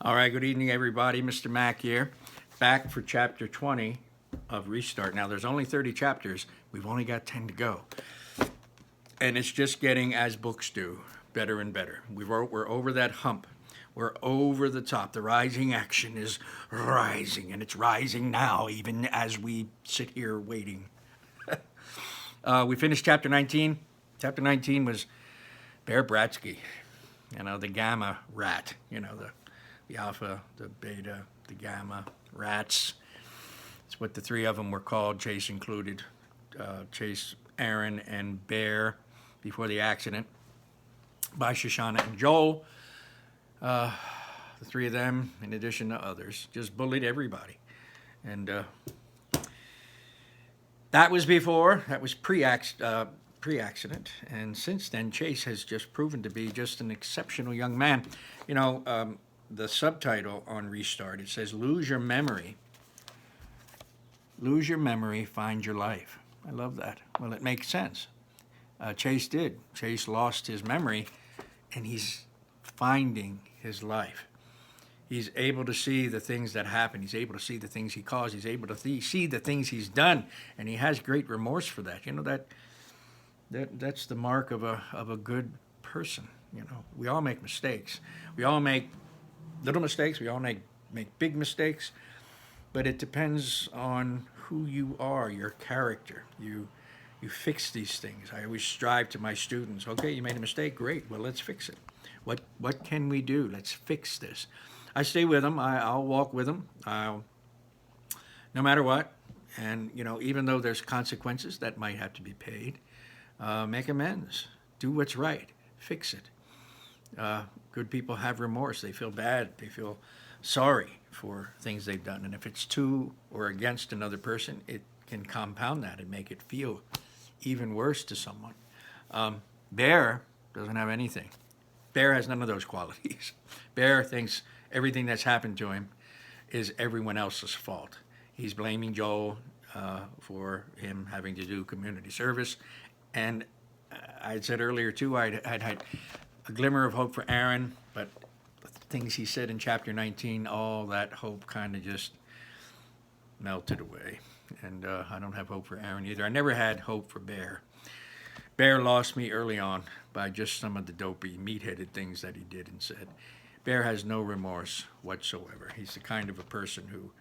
All right, good evening, everybody. Mr. Mack here, back for chapter 20 of Restart. Now, there's only 30 chapters. We've only got 10 to go. And it's just getting, as books do, better and better. We're over that hump. We're over the top. The rising action is rising, and it's rising now, even as we sit here waiting. We finished chapter 19. Chapter 19 was Bear Bratsky, the gamma rat, the alpha, the beta, the gamma rats. It's what the three of them were called, Chase included. Chase, Aaron, and Bear before the accident by Shoshana and Joel. The three of them, in addition to others, just bullied everybody. And that was pre-accident. And since then, Chase has just proven to be just an exceptional young man. The subtitle on Restart, it says, lose your memory, find your life. I love that. Well, it makes sense. Chase did. Chase lost his memory, and he's finding his life. He's able to see the things that happen. He's able to see the things he caused. He's able to see the things he's done, and he has great remorse for that. That's the mark of a good person. We all make mistakes. We all make little mistakes. We all make big mistakes. But it depends on who you are, your character. You fix these things. I always strive to my students. Okay, you made a mistake. Great. Well, let's fix it. What can we do? Let's fix this. I stay with them. I'll walk with them. No matter what. And even though there's consequences that might have to be paid, make amends. Do what's right. Fix it. Good people have remorse. They feel bad. They feel sorry for things they've done. And if it's to or against another person, it can compound that and make it feel even worse to someone. Bear doesn't have anything. Bear has none of those qualities. Bear thinks everything that's happened to him is everyone else's fault. He's blaming Joel for him having to do community service. And I had said earlier, too, I'd had a glimmer of hope for Aaron, but the things he said in chapter 19, all that hope kind of just melted away. And I don't have hope for Aaron either. I never had hope for Bear. Bear lost me early on by just some of the dopey, meat-headed things that he did and said. Bear has no remorse whatsoever. He's the kind of a person who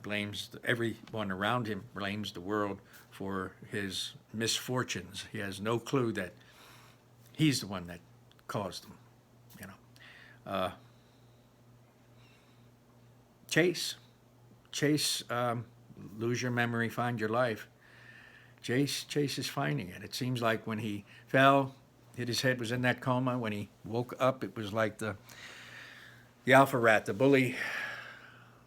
blames everyone around him, blames the world for his misfortunes. He has no clue that he's the one that caused them. Chase, lose your memory, find your life. Chase is finding it. It seems like when he fell, hit his head, was in that coma. When he woke up, it was like the alpha rat, the bully,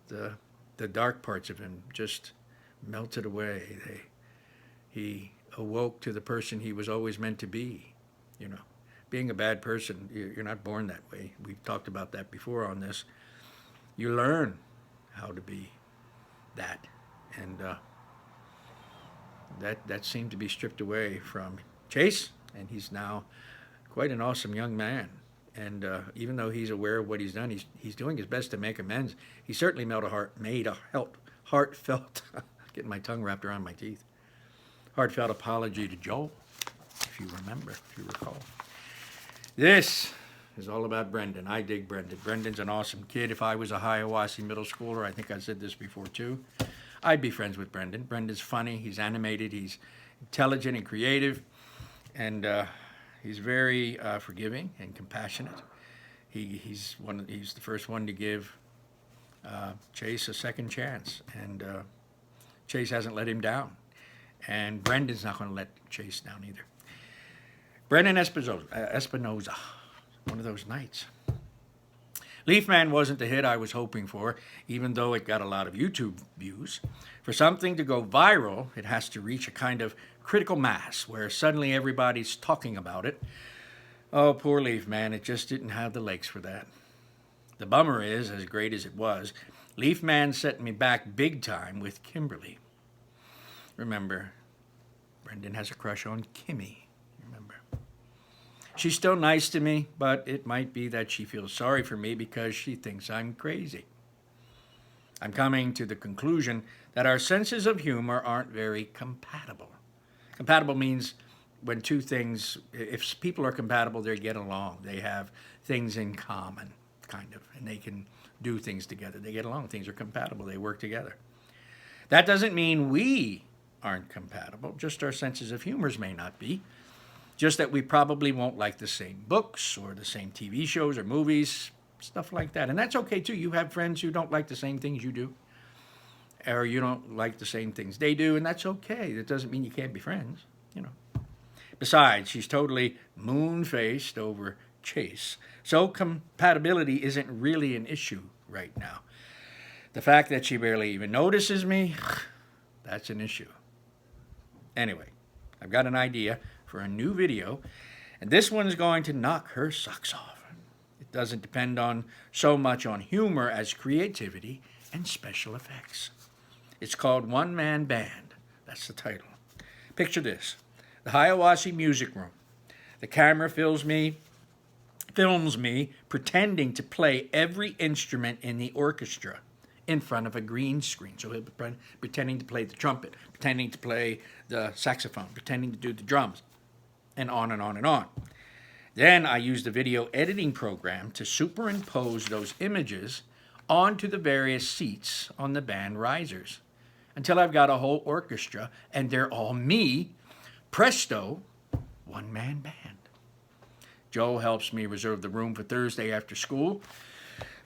the dark parts of him just melted away. He awoke to the person he was always meant to be. Being a bad person, you're not born that way. We've talked about that before on this. You learn how to be that. And that seemed to be stripped away from Chase, and he's now quite an awesome young man. And even though he's aware of what he's done, he's doing his best to make amends. He certainly made a heartfelt, getting my tongue wrapped around my teeth, heartfelt apology to Joel, if you recall. This is all about Brendan. I dig Brendan. Brendan's an awesome kid. If I was a Hiawassee middle schooler, I think I said this before too, I'd be friends with Brendan. Brendan's funny. He's animated. He's intelligent and creative. And he's very forgiving and compassionate. He's the first one to give Chase a second chance. And Chase hasn't let him down. And Brendan's not going to let Chase down either. Brendan Espinoza, one of those nights. Leaf Man wasn't the hit I was hoping for, even though it got a lot of YouTube views. For something to go viral, it has to reach a kind of critical mass where suddenly everybody's talking about it. Oh, poor Leaf Man, it just didn't have the legs for that. The bummer is, as great as it was, Leaf Man set me back big time with Kimberly. Remember, Brendan has a crush on Kimmy. Remember. She's still nice to me, but it might be that she feels sorry for me because she thinks I'm crazy. I'm coming to the conclusion that our senses of humor aren't very compatible. Compatible means when two things, if people are compatible, they get along. They have things in common, kind of, and they can do things together. They get along. Things are compatible. They work together. That doesn't mean we aren't compatible. Just our senses of humors may not be. Just that we probably won't like the same books or the same TV shows or movies, stuff like that. And that's okay too. You have friends who don't like the same things you do, or you don't like the same things they do, and that's okay. That doesn't mean you can't be friends, you know. Besides, she's totally moon-faced over Chase, so compatibility isn't really an issue right now. The fact that she barely even notices me, that's an issue. Anyway, I've got an idea for a new video, and this one's going to knock her socks off. It doesn't depend on so much on humor as creativity and special effects. It's called One Man Band. That's the title. Picture this. The Hiawassee Music Room. The camera films me pretending to play every instrument in the orchestra in front of a green screen. So he'll be pretending to play the trumpet, pretending to play the saxophone, pretending to do the drums, and on and on and on. Then I use the video editing program to superimpose those images onto the various seats on the band risers until I've got a whole orchestra and they're all me. Presto, one-man band. Joe helps me reserve the room for Thursday after school.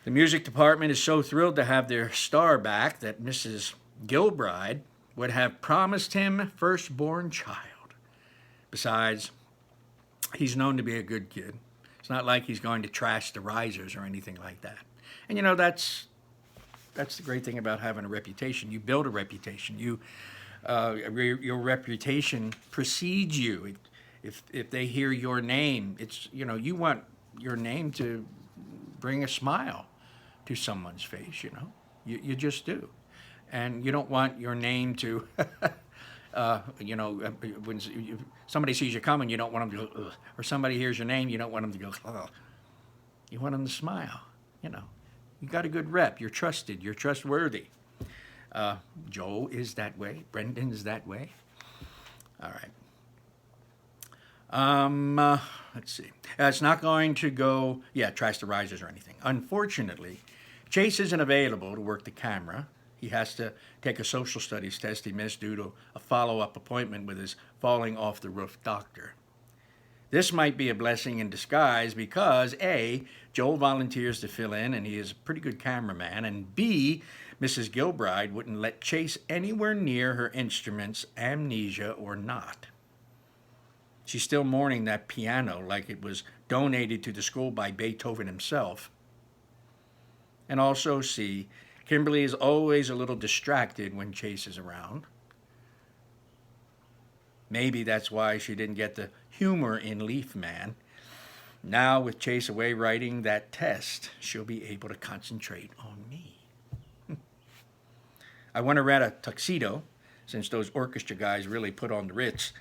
The music department is so thrilled to have their star back that Mrs. Gilbride would have promised him firstborn child. Besides, he's known to be a good kid. It's not like he's going to trash the risers or anything like that. And you know, that's the great thing about having a reputation. You build a reputation. Your reputation precedes you. If they hear your name, it's, you know, you want your name to bring a smile to someone's face, you know. You just do. And you don't want your name to, when somebody sees you coming, you don't want them to go, ugh. Or somebody hears your name, you don't want them to go, ugh. You want them to smile, you know. You got a good rep. You're trusted. You're trustworthy. Joe is that way. Brendan's that way. All right. Let's see. It's not going to go, trash the risers or anything. Unfortunately, Chase isn't available to work the camera. He has to take a social studies test he missed due to a follow-up appointment with his falling off the roof doctor. This might be a blessing in disguise because A, Joel volunteers to fill in and he is a pretty good cameraman, and B, Mrs. Gilbride wouldn't let Chase anywhere near her instruments, amnesia or not. She's still mourning that piano like it was donated to the school by Beethoven himself. And also C, Kimberly is always a little distracted when Chase is around. Maybe that's why she didn't get the humor in Leaf Man. Now, with Chase away writing that test, she'll be able to concentrate on me. I want to rent a tuxedo, since those orchestra guys really put on the Ritz.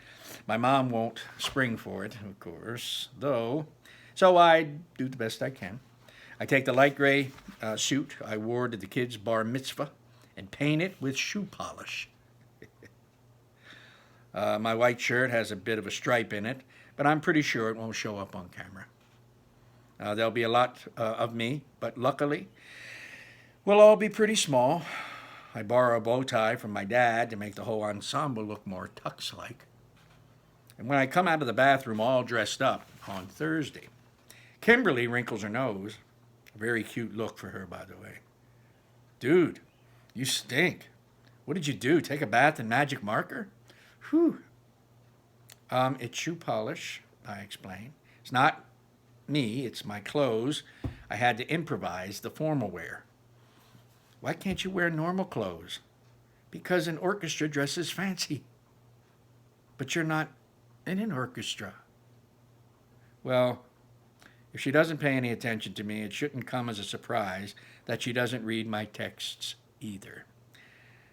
My mom won't spring for it, of course, though. So I do the best I can. I take the light gray suit I wore to the kids' bar mitzvah and paint it with shoe polish. My white shirt has a bit of a stripe in it, but I'm pretty sure it won't show up on camera. There'll be a lot of me, but luckily, we'll all be pretty small. I borrow a bow tie from my dad to make the whole ensemble look more tux-like. And when I come out of the bathroom all dressed up on Thursday, Kimberly wrinkles her nose. A very cute look for her, by the way. Dude, you stink. What did you do? Take a bath in magic marker? Whew. It's shoe polish, I explain. It's not me, it's my clothes. I had to improvise the formal wear. Why can't you wear normal clothes? Because an orchestra dresses fancy. But you're not in an orchestra. Well, if she doesn't pay any attention to me, it shouldn't come as a surprise that she doesn't read my texts either.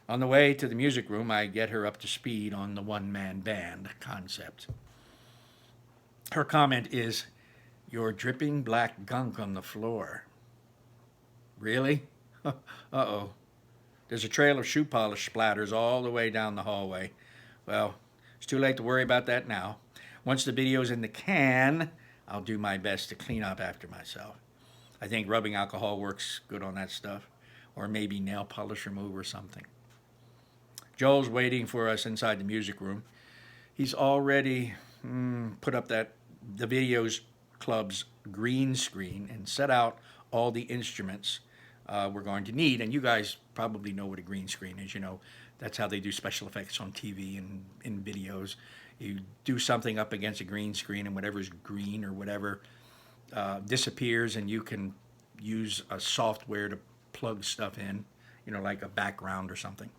On the way to the music room, I get her up to speed on the one-man band concept. Her comment is, "You're dripping black gunk on the floor." Really? Uh-oh. There's a trail of shoe polish splatters all the way down the hallway. Well, it's too late to worry about that now. Once the video's in the can, I'll do my best to clean up after myself. I think rubbing alcohol works good on that stuff, or maybe nail polish remover or something. Joel's waiting for us inside the music room. He's already put up the videos club's green screen and set out all the instruments we're going to need. And you guys probably know what a green screen is. You know, that's how they do special effects on TV and in videos. You do something up against a green screen, and whatever's green or whatever disappears, and you can use a software to plug stuff in, you know, like a background or something.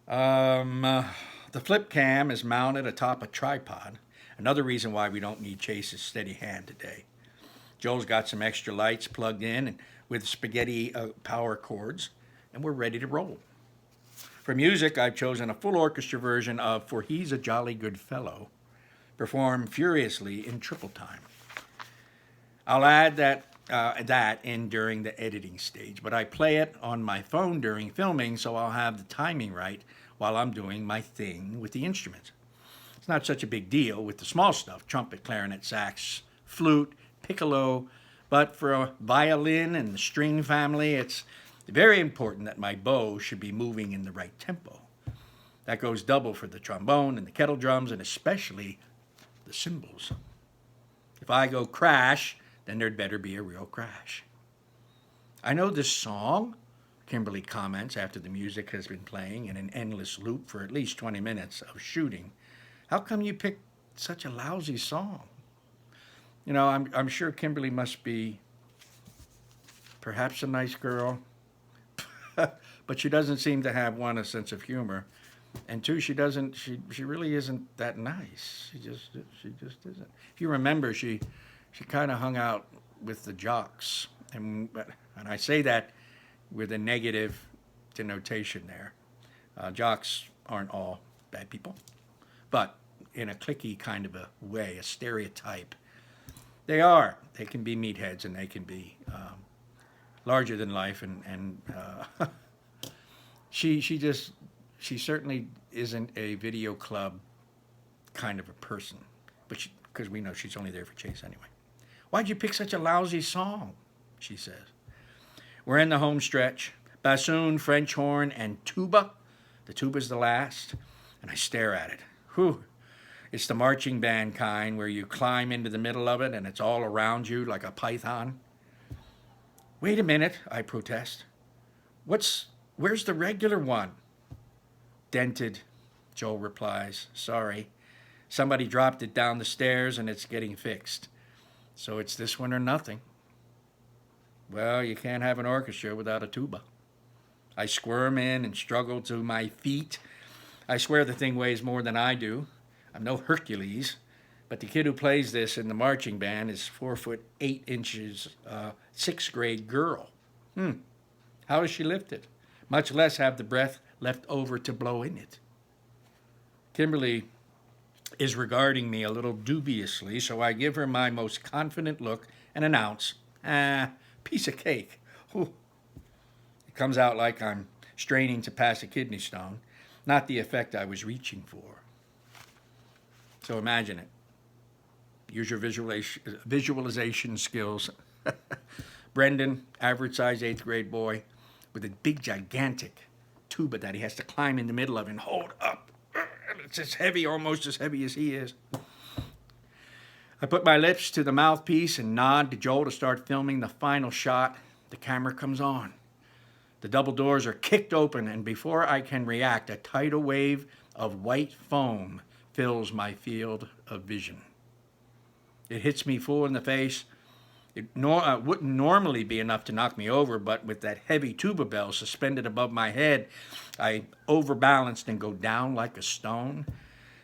The flip cam is mounted atop a tripod. Another reason why we don't need Chase's steady hand today. Joel's got some extra lights plugged in and with spaghetti power cords, and we're ready to roll. For music, I've chosen a full orchestra version of "For He's a Jolly Good Fellow," performed furiously in triple time. I'll add that in during the editing stage, but I play it on my phone during filming, so I'll have the timing right while I'm doing my thing with the instruments. It's not such a big deal with the small stuff: trumpet, clarinet, sax, flute, piccolo, but for a violin and the string family, it's very important that my bow should be moving in the right tempo. That goes double for the trombone and the kettle drums, and especially the cymbals. If I go crash, then there'd better be a real crash. "I know this song," Kimberly comments after the music has been playing in an endless loop for at least 20 minutes of shooting. "How come you picked such a lousy song?" You know, I'm sure Kimberly must be perhaps a nice girl, but she doesn't seem to have, one, a sense of humor, and two, she really isn't that nice. She just isn't. If you remember, she kind of hung out with the jocks, and I say that with a negative denotation there. Jocks aren't all bad people, but in a cliquey kind of a way, a stereotype. They are. They can be meatheads, and they can be larger than life, and she certainly isn't a video club kind of a person, but because we know she's only there for Chase anyway. "Why'd you pick such a lousy song?" she says. We're in the home stretch: bassoon, French horn, and tuba. The tuba's the last, and I stare at it. Whew. It's the marching band kind where you climb into the middle of it and it's all around you like a python. "Wait a minute," I protest. Where's the regular one?" "Dented," Joel replies. "Sorry. Somebody dropped it down the stairs and it's getting fixed. So it's this one or nothing." Well, you can't have an orchestra without a tuba. I squirm in and struggle to my feet. I swear the thing weighs more than I do. I'm no Hercules, but the kid who plays this in the marching band is 4'8", 6th grade girl. How does she lift it? Much less have the breath left over to blow in it. Kimberly is regarding me a little dubiously, so I give her my most confident look and announce, "Piece of cake." Whew. It comes out like I'm straining to pass a kidney stone, not the effect I was reaching for. So imagine it. Use your visualization skills. Brendan, average size 8th grade boy, with a big gigantic tuba that he has to climb in the middle of and hold up. It's as heavy, almost as heavy as he is. I put my lips to the mouthpiece and nod to Joel to start filming the final shot. The camera comes on. The double doors are kicked open, and before I can react, a tidal wave of white foam fills my field of vision. It hits me full in the face. It wouldn't normally be enough to knock me over, but with that heavy tuba bell suspended above my head, I overbalanced and go down like a stone.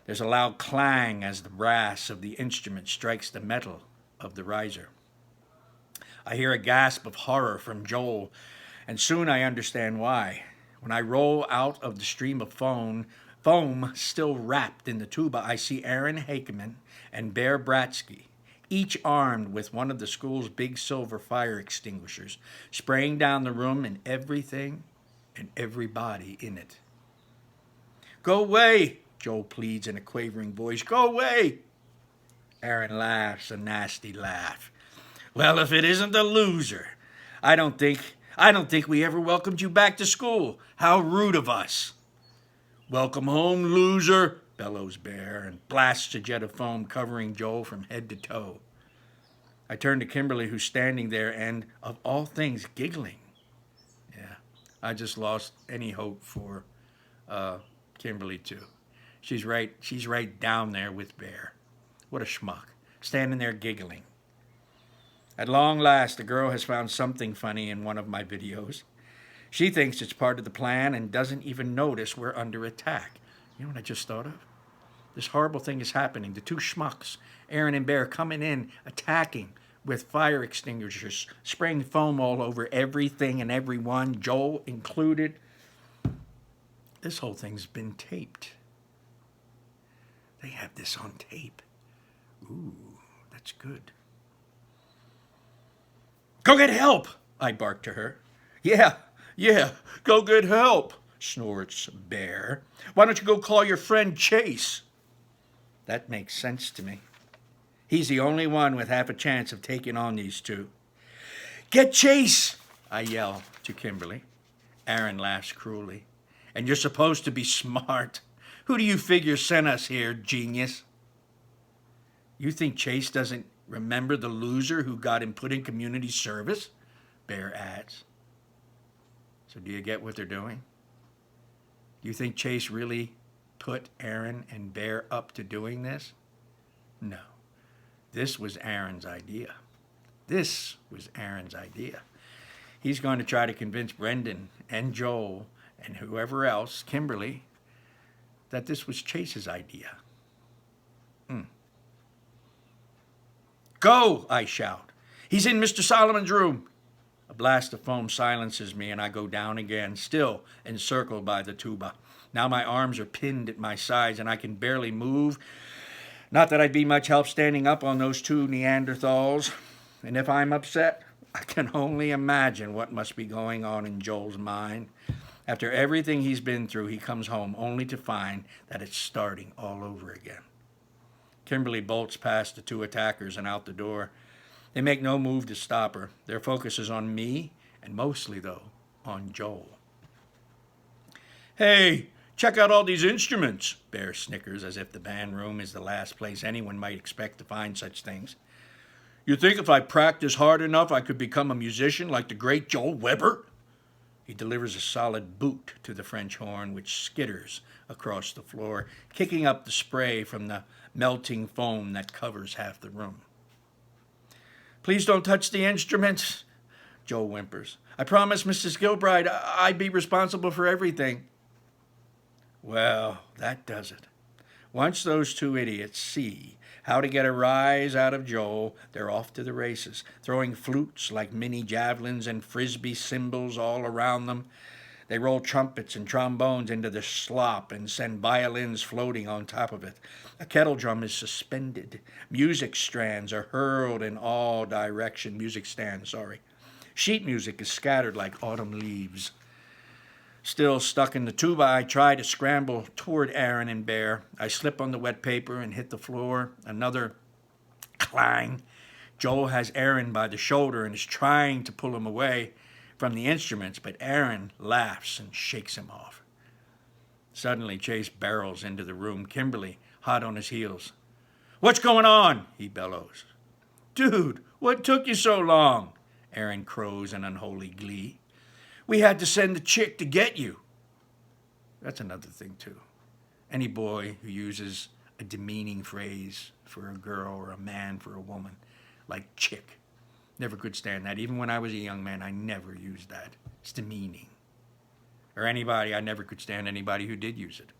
There's a loud clang as the brass of the instrument strikes the metal of the riser. I hear a gasp of horror from Joel, and soon I understand why. When I roll out of the stream of foam, Foam still wrapped in the tuba, I see Aaron Hakeman and Bear Bratsky, each armed with one of the school's big silver fire extinguishers, spraying down the room and everything and everybody in it. "Go away," Joel pleads in a quavering voice. "Go away." Aaron laughs a nasty laugh. "Well, if it isn't the loser. I don't think we ever welcomed you back to school. How rude of us." "Welcome home, loser," bellows Bear, and blasts a jet of foam covering Joel from head to toe. I turn to Kimberly, who's standing there and, of all things, giggling. Yeah, I just lost any hope for Kimberly, too. She's right down there with Bear. What a schmuck, standing there giggling. At long last, the girl has found something funny in one of my videos. She thinks it's part of the plan and doesn't even notice we're under attack. You know what I just thought of? This horrible thing is happening. The two schmucks, Aaron and Bear, coming in, attacking with fire extinguishers, spraying foam all over everything and everyone, Joel included. This whole thing's been taped. They have this on tape. Ooh, that's good. "Go get help," I barked to her. Yeah, go get help," snorts Bear. "Why don't you go call your friend Chase?" That makes sense to me. He's the only one with half a chance of taking on these two. "Get Chase," I yell to Kimberly. Aaron laughs cruelly. "And you're supposed to be smart. Who do you figure sent us here, genius?" "You think Chase doesn't remember the loser who got him put in community service?" Bear adds. So do you get what they're doing? Do you think Chase really put Aaron and Bear up to doing this? No. This was Aaron's idea. He's going to try to convince Brendan and Joel and whoever else, Kimberly, that this was Chase's idea. "Go," I shout. "He's in Mr. Solomon's room." A blast of foam silences me, and I go down again, still encircled by the tuba. Now my arms are pinned at my sides, and I can barely move. Not that I'd be much help standing up on those two Neanderthals. And if I'm upset, I can only imagine what must be going on in Joel's mind. After everything he's been through, he comes home only to find that it's starting all over again. Kimberly bolts past the two attackers and out the door. They make no move to stop her. Their focus is on me, and mostly, though, on Joel. "Hey, check out all these instruments," Bear snickers, as if the band room is the last place anyone might expect to find such things. "You think if I practice hard enough I could become a musician like the great Joel Weber?" He delivers a solid boot to the French horn, which skitters across the floor, kicking up the spray from the melting foam that covers half the room. "Please don't touch the instruments," Joel whimpers. "I promised Mrs. Gilbride I'd be responsible for everything." Well, that does it. Once those two idiots see how to get a rise out of Joel, they're off to the races, throwing flutes like mini javelins and frisbee cymbals all around them. They roll trumpets and trombones into the slop and send violins floating on top of it. A kettle drum is suspended. Music stands are hurled in all directions. Sheet music is scattered like autumn leaves. Still stuck in the tuba, I try to scramble toward Aaron and Bear. I slip on the wet paper and hit the floor. Another clang. Joel has Aaron by the shoulder and is trying to pull him away from the instruments, but Aaron laughs and shakes him off. Suddenly, Chase barrels into the room, Kimberly hot on his heels. "What's going on?" he bellows. "Dude, what took you so long?" Aaron crows in unholy glee. "We had to send the chick to get you." That's another thing, too. Any boy who uses a demeaning phrase for a girl or a man for a woman, like chick, never could stand that. Even when I was a young man, I never used that. It's demeaning. Or anybody, I never could stand anybody who did use it.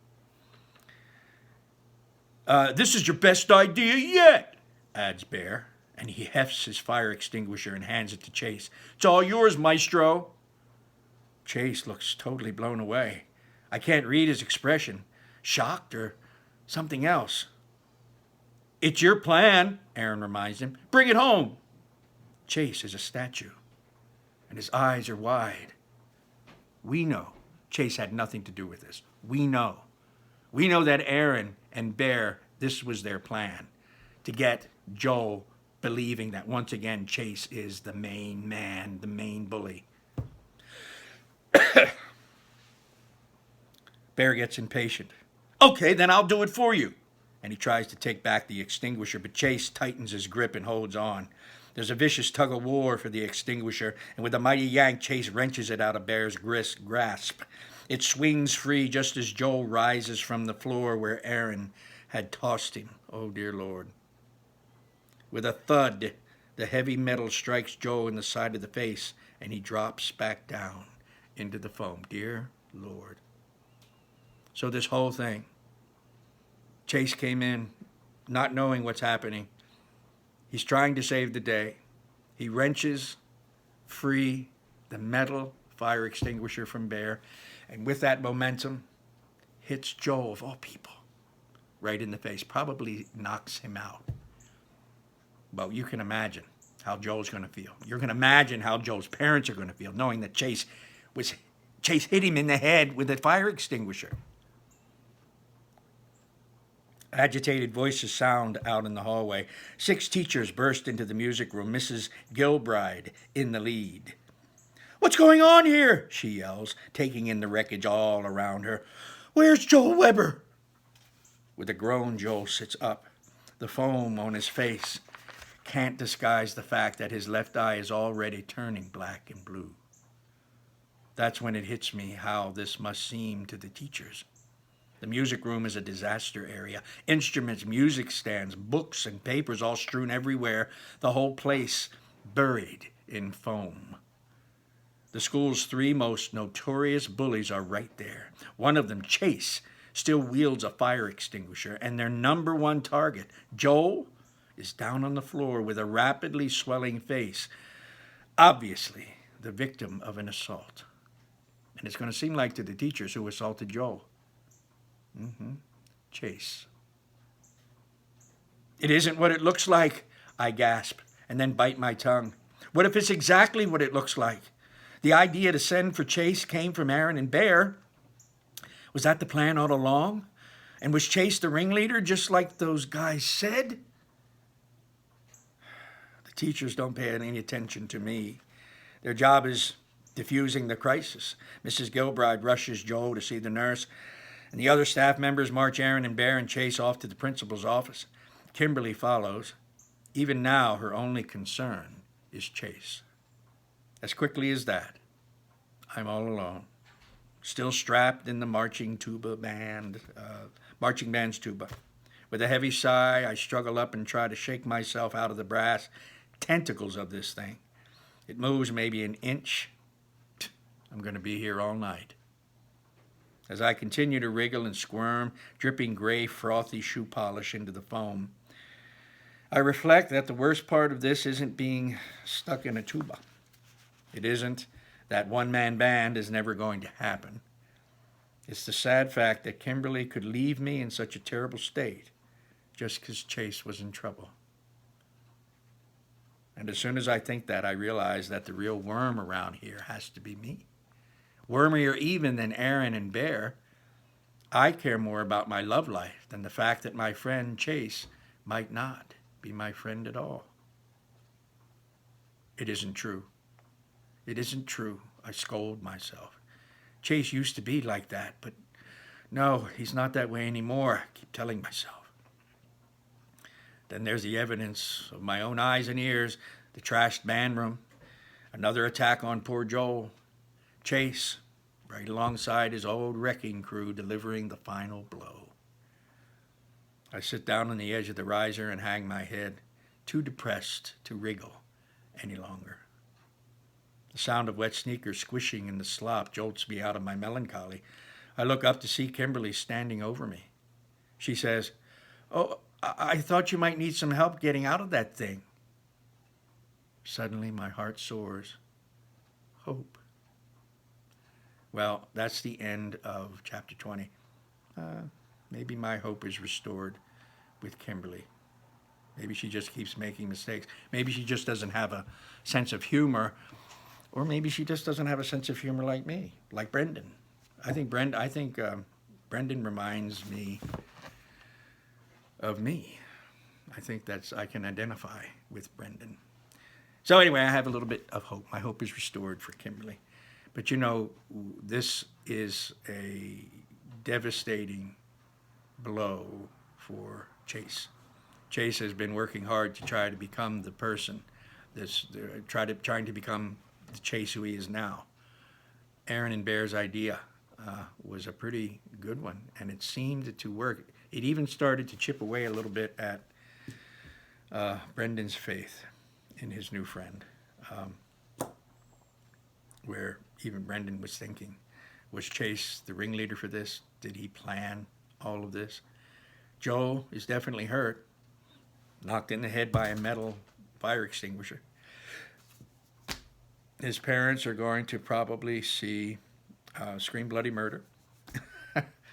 "This is your best idea yet," adds Bear, and he hefts his fire extinguisher and hands it to Chase. "It's all yours, maestro." Chase looks totally blown away. I can't read his expression. shocked or something else. It's your plan, Aaron reminds him. Bring it home. Chase is a statue, and his eyes are wide. We know Chase had nothing to do with this. We know. We know that Aaron and Bear, this was their plan, to get Joel believing that once again Chase is the main man, the main bully. Bear gets impatient. Okay, then I'll do it for you. And he tries to take back the extinguisher, but Chase tightens his grip and holds on. There's a vicious tug of war for the extinguisher, and with a mighty yank, Chase wrenches it out of Bear's grasp. It swings free just as Joel rises from the floor where Aaron had tossed him. Oh, dear Lord. With a thud, the heavy metal strikes Joel in the side of the face, and he drops back down into the foam. Dear Lord. So this whole thing, Chase came in not knowing what's happening. He's trying to save the day. He wrenches free the metal fire extinguisher from Bear, and with that momentum, hits Joel, of all people, right in the face. Probably knocks him out. Well, you can imagine how Joel's going to feel. You can imagine how Joel's parents are going to feel, knowing that Chase hit him in the head with a fire extinguisher. Agitated voices sound out in the hallway. 6 teachers burst into the music room, Mrs. Gilbride in the lead. What's going on here? She yells, taking in the wreckage all around her. Where's Joel Weber? With a groan, Joel sits up. The foam on his face can't disguise the fact that his left eye is already turning black and blue. That's when it hits me how this must seem to the teachers. The music room is a disaster area. Instruments, music stands, books, and papers all strewn everywhere. The whole place buried in foam. The school's 3 most notorious bullies are right there. One of them, Chase, still wields a fire extinguisher, and their number 1 target, Joel, is down on the floor with a rapidly swelling face, obviously the victim of an assault. And it's going to seem like to the teachers who assaulted Joel. Chase. It isn't what it looks like, I gasp, and then bite my tongue. What if it's exactly what it looks like? The idea to send for Chase came from Aaron and Bear. Was that the plan all along? And was Chase the ringleader, just like those guys said? The teachers don't pay any attention to me. Their job is diffusing the crisis. Mrs. Gilbride rushes Joel to see the nurse, and the other staff members march Aaron and Bear and Chase off to the principal's office. Kimberly follows. Even now, her only concern is Chase. As quickly as that, I'm all alone, still strapped in the marching band's tuba. With a heavy sigh, I struggle up and try to shake myself out of the brass tentacles of this thing. It moves maybe an inch. I'm going to be here all night. As I continue to wriggle and squirm, dripping gray, frothy shoe polish into the foam, I reflect that the worst part of this isn't being stuck in a tuba. It isn't that one-man band is never going to happen. It's the sad fact that Kimberly could leave me in such a terrible state just because Chase was in trouble. And as soon as I think that, I realize that the real worm around here has to be me. Wormier even than Aaron and Bear. I care more about my love life than the fact that my friend Chase might not be my friend at all. It isn't true. It isn't true, I scold myself. Chase used to be like that, but no, he's not that way anymore, I keep telling myself. Then there's the evidence of my own eyes and ears, the trashed band room, another attack on poor Joel. Chase, right alongside his old wrecking crew, delivering the final blow. I sit down on the edge of the riser and hang my head, too depressed to wriggle any longer. The sound of wet sneakers squishing in the slop jolts me out of my melancholy. I look up to see Kimberly standing over me. She says, "Oh, I thought you might need some help getting out of that thing." Suddenly my heart soars. Hope. Well, that's the end of chapter 20. Maybe my hope is restored with Kimberly. Maybe she just keeps making mistakes. Maybe she just doesn't have a sense of humor, or maybe she just doesn't have a sense of humor like me, like Brendan. I think Brendan reminds me of me. I think I can identify with Brendan. So anyway, I have a little bit of hope. My hope is restored for Kimberly. But you know, this is a devastating blow for Chase. Chase has been working hard to try to become the person trying to become the Chase who he is now. Aaron and Bear's idea was a pretty good one, and it seemed to work. It even started to chip away a little bit at Brendan's faith in his new friend, where even Brendan was thinking, was Chase the ringleader for this? Did he plan all of this? Joe is definitely hurt, knocked in the head by a metal fire extinguisher. His parents are going to probably scream bloody murder.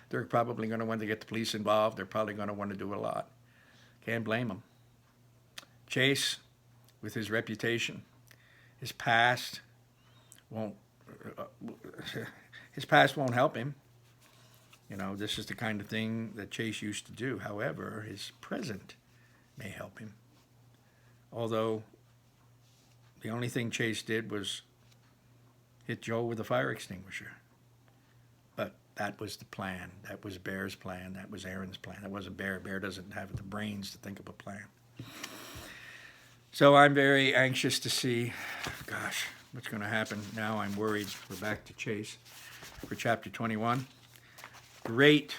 They're probably going to want to get the police involved. They're probably going to want to do a lot. Can't blame them. Chase, with his reputation, his past won't help him. You know, this is the kind of thing that Chase used to do. However, his present may help him. Although the only thing Chase did was hit Joe with a fire extinguisher. But that was the plan. That was Bear's plan. That was Aaron's plan. That wasn't Bear. Bear doesn't have the brains to think of a plan. So I'm very anxious to see, gosh, what's going to happen now. I'm worried. We're back to Chase for chapter 21. Great.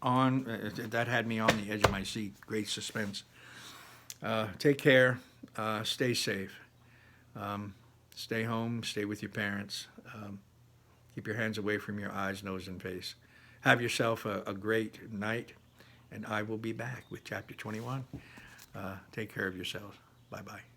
That had me on the edge of my seat. Great suspense. Take care. Stay safe. Stay home. Stay with your parents. Keep your hands away from your eyes, nose, and face. Have yourself a great night, and I will be back with chapter 21. Take care of yourselves. Bye-bye.